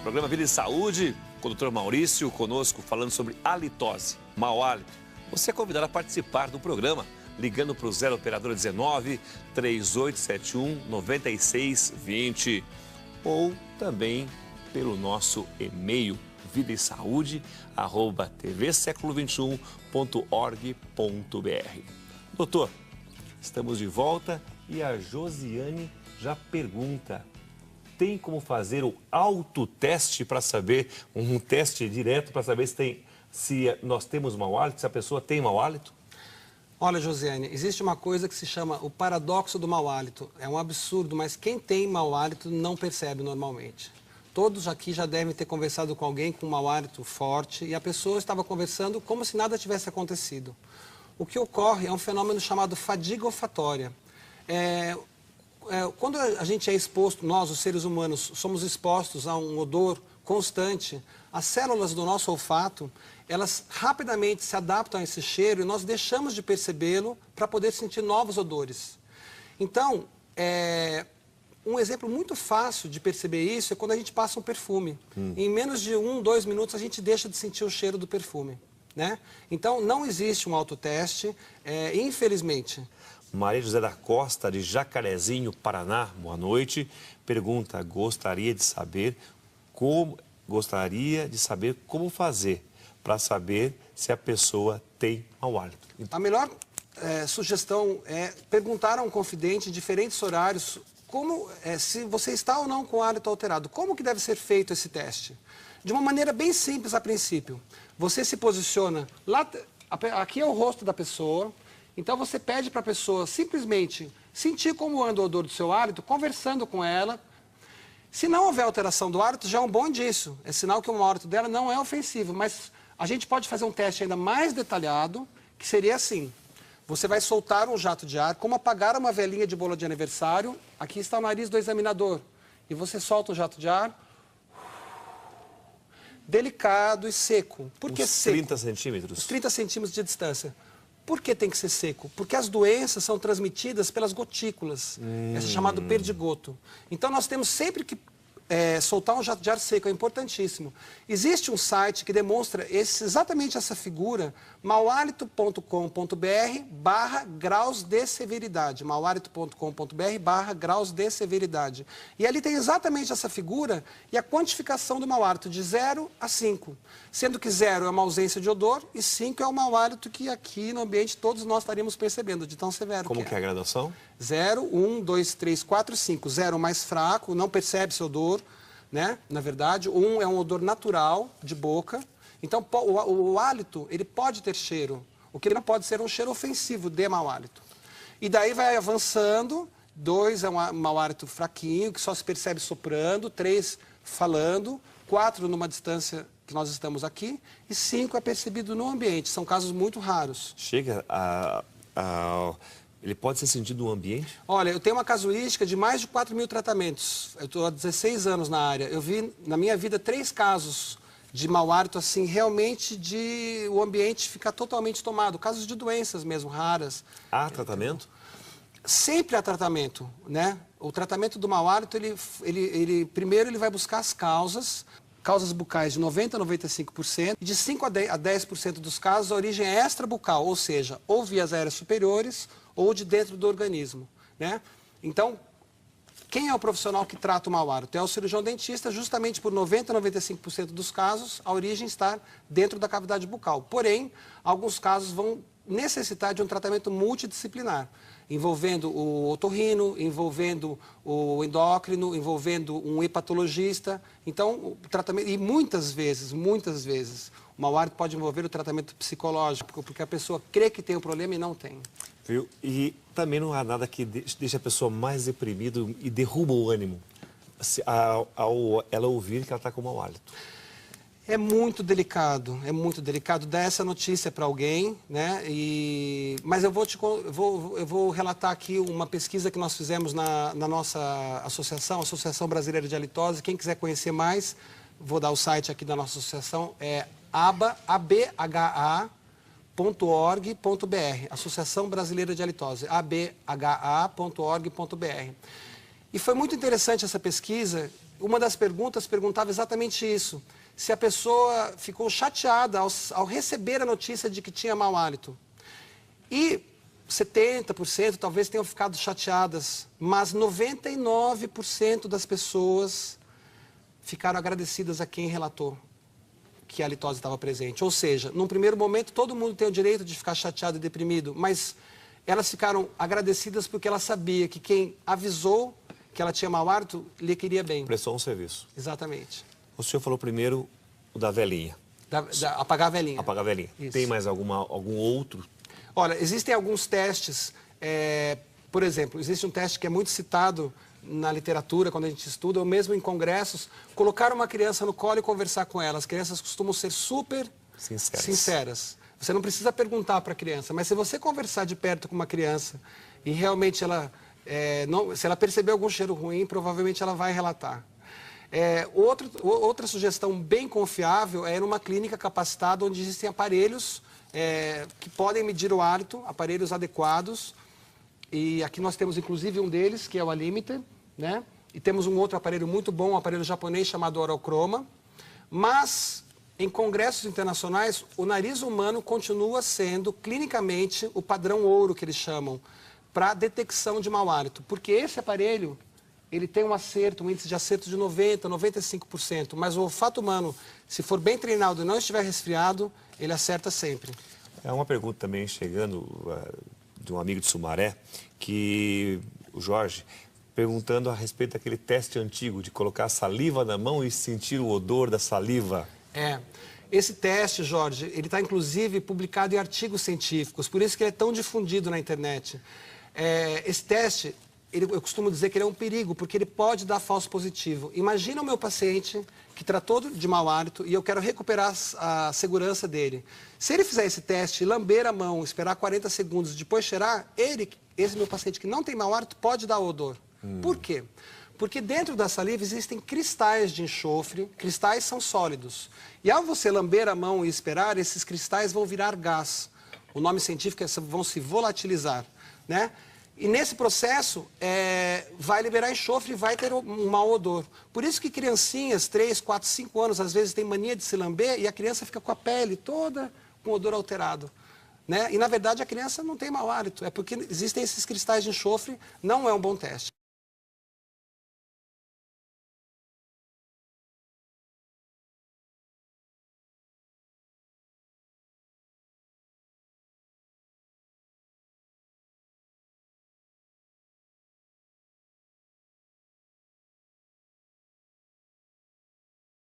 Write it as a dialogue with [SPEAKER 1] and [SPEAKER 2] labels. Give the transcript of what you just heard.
[SPEAKER 1] Programa Vida e Saúde, com o Dr. Maurício conosco falando sobre halitose, mau hálito. Você é convidado a participar do programa, ligando para o 0 operadora 19 3871 9620 ou também pelo nosso e-mail vidaesaude@tvseculo21.org.br. Doutor, estamos de volta e a Josiane já pergunta: tem como fazer o autoteste para saber, um teste direto para saber se nós temos mau hálito, se a pessoa tem mau hálito?
[SPEAKER 2] Olha, Josiane, existe uma coisa que se chama o paradoxo do mau hálito. É um absurdo, mas quem tem mau hálito não percebe normalmente. Todos aqui já devem ter conversado com alguém com mau hálito forte e a pessoa estava conversando como se nada tivesse acontecido. O que ocorre é um fenômeno chamado fadiga olfatória. Quando a gente é exposto, nós, os seres humanos, somos expostos a um odor constante, as células do nosso olfato, elas rapidamente se adaptam a esse cheiro e nós deixamos de percebê-lo para poder sentir novos odores. Então, um exemplo muito fácil de perceber isso é quando a gente passa um perfume. Em menos de 1, 2 minutos a gente deixa de sentir o cheiro do perfume, né? Então, não existe um autoteste, infelizmente.
[SPEAKER 1] Maria José da Costa, de Jacarezinho, Paraná, boa noite. Pergunta: gostaria de saber como fazer para saber se a pessoa tem mau hálito.
[SPEAKER 2] A melhor sugestão é perguntar a um confidente em diferentes horários se você está ou não com o hálito alterado. Como que deve ser feito esse teste? De uma maneira bem simples a princípio. Você se posiciona lá, aqui é o rosto da pessoa. Então, você pede para a pessoa simplesmente sentir como anda o odor do seu hálito, conversando com ela. Se não houver alteração do hálito, já é um bom indício. É sinal que o mau hálito dela não é ofensivo. Mas a gente pode fazer um teste ainda mais detalhado, que seria assim. Você vai soltar um jato de ar, como apagar uma velinha de bolo de aniversário. Aqui está o nariz do examinador. E você solta o jato de ar, delicado e seco. Por que seco?
[SPEAKER 1] 30 centímetros?
[SPEAKER 2] Os 30 centímetros de distância. Por que tem que ser seco? Porque as doenças são transmitidas pelas gotículas. Esse é chamado perdigoto. Então, nós temos sempre que soltar um jato de ar seco, é importantíssimo. Existe um site que demonstra exatamente essa figura, mauhalito.com.br/graus de severidade. mauhalito.com.br/graus de severidade. E ali tem exatamente essa figura e a quantificação do mau hálito de 0 a 5. Sendo que 0 é uma ausência de odor e 5 é o mau hálito que aqui no ambiente todos nós estaríamos percebendo, de tão severo
[SPEAKER 1] Como que é a graduação?
[SPEAKER 2] 0, 1, 2, 3, 4, 5. 0 mais fraco, não percebe-se odor, né? Na verdade, 1 é um odor natural de boca. Então, o hálito, ele pode ter cheiro. O que ele não pode ser um cheiro ofensivo de mau hálito. E daí vai avançando. 2 é um mau hálito fraquinho, que só se percebe soprando. 3, falando. 4, numa distância que nós estamos aqui. E 5 é percebido no ambiente. São casos muito raros.
[SPEAKER 1] Chega ele pode ser sentido no ambiente?
[SPEAKER 2] Olha, eu tenho uma casuística de mais de 4.000 tratamentos. Eu estou há 16 anos na área. Eu vi, na minha vida, 3 casos de mau hálito, assim, realmente de o ambiente ficar totalmente tomado. Casos de doenças mesmo, raras.
[SPEAKER 1] Há tratamento?
[SPEAKER 2] Sempre há tratamento, né? O tratamento do mau hálito, primeiro ele vai buscar as causas bucais de 90% a 95%, e de 5% a 10% dos casos a origem é extrabucal, ou seja, ou vias aéreas superiores ou de dentro do organismo, né? Então, quem é o profissional que trata o mau hálito? É o cirurgião dentista, justamente por 90% a 95% dos casos, a origem está dentro da cavidade bucal. Porém, alguns casos vão necessitar de um tratamento multidisciplinar, envolvendo o otorrino, envolvendo o endócrino, envolvendo um hepatologista. Então, o tratamento, e muitas vezes, o mau hálito pode envolver o tratamento psicológico, porque a pessoa crê que tem o problema e não tem.
[SPEAKER 1] Viu? E também não há nada que deixe a pessoa mais deprimida e derruba o ânimo ao ela ouvir que ela está com mau hálito.
[SPEAKER 2] É muito delicado dar essa notícia para alguém, né? Mas eu vou relatar aqui uma pesquisa que nós fizemos na nossa associação, Associação Brasileira de Halitose. Quem quiser conhecer mais, vou dar o site aqui da nossa associação, é abha.org.br, Associação Brasileira de Halitose, abha.org.br. E foi muito interessante essa pesquisa, uma das perguntas perguntava exatamente isso. Se a pessoa ficou chateada ao receber a notícia de que tinha mau hálito. E 70% talvez tenham ficado chateadas, mas 99% das pessoas ficaram agradecidas a quem relatou que a litose estava presente. Ou seja, num primeiro momento, todo mundo tem o direito de ficar chateado e deprimido, mas elas ficaram agradecidas porque ela sabia que quem avisou que ela tinha mau hálito lhe queria bem.
[SPEAKER 1] Prestou um serviço.
[SPEAKER 2] Exatamente.
[SPEAKER 1] O senhor falou primeiro o da velhinha.
[SPEAKER 2] Apagar a velhinha.
[SPEAKER 1] Apagar a velhinha.
[SPEAKER 2] Isso.
[SPEAKER 1] Tem mais algum outro?
[SPEAKER 2] Olha, existem alguns testes, por exemplo, existe um teste que é muito citado na literatura, quando a gente estuda, ou mesmo em congressos, colocar uma criança no colo e conversar com ela. As crianças costumam ser super sinceras. Você não precisa perguntar para a criança, mas se você conversar de perto com uma criança e realmente ela, se ela perceber algum cheiro ruim, provavelmente ela vai relatar. Outra sugestão bem confiável é numa clínica capacitada onde existem aparelhos que podem medir o hálito, aparelhos adequados. E aqui nós temos inclusive um deles, que é o Alimiter, né? E temos um outro aparelho muito bom, um aparelho japonês chamado Orochroma. Mas, em congressos internacionais, o nariz humano continua sendo clinicamente o padrão ouro, que eles chamam, para detecção de mau hálito. Porque esse aparelho, ele tem um índice de acerto de 90%, 95%. Mas o olfato humano, se for bem treinado e não estiver resfriado, ele acerta sempre.
[SPEAKER 1] É uma pergunta também chegando de um amigo de Sumaré, que o Jorge, perguntando a respeito daquele teste antigo de colocar saliva na mão e sentir o odor da saliva.
[SPEAKER 2] Esse teste, Jorge, ele está inclusive publicado em artigos científicos, por isso que ele é tão difundido na internet. Esse teste, eu costumo dizer que ele é um perigo, porque ele pode dar falso positivo. Imagina o meu paciente que tratou de mau hálito e eu quero recuperar a segurança dele. Se ele fizer esse teste, lamber a mão, esperar 40 segundos, depois cheirar, esse meu paciente que não tem mau hálito pode dar odor. Por quê? Porque dentro da saliva existem cristais de enxofre, cristais são sólidos. E ao você lamber a mão e esperar, esses cristais vão virar gás. O nome científico é vão se volatilizar, né? E nesse processo, vai liberar enxofre e vai ter um mau odor. Por isso que criancinhas, 3, 4, 5 anos, às vezes têm mania de se lamber e a criança fica com a pele toda com odor alterado. Né? E, na verdade, a criança não tem mau hálito. É porque existem esses cristais de enxofre, não é um bom teste.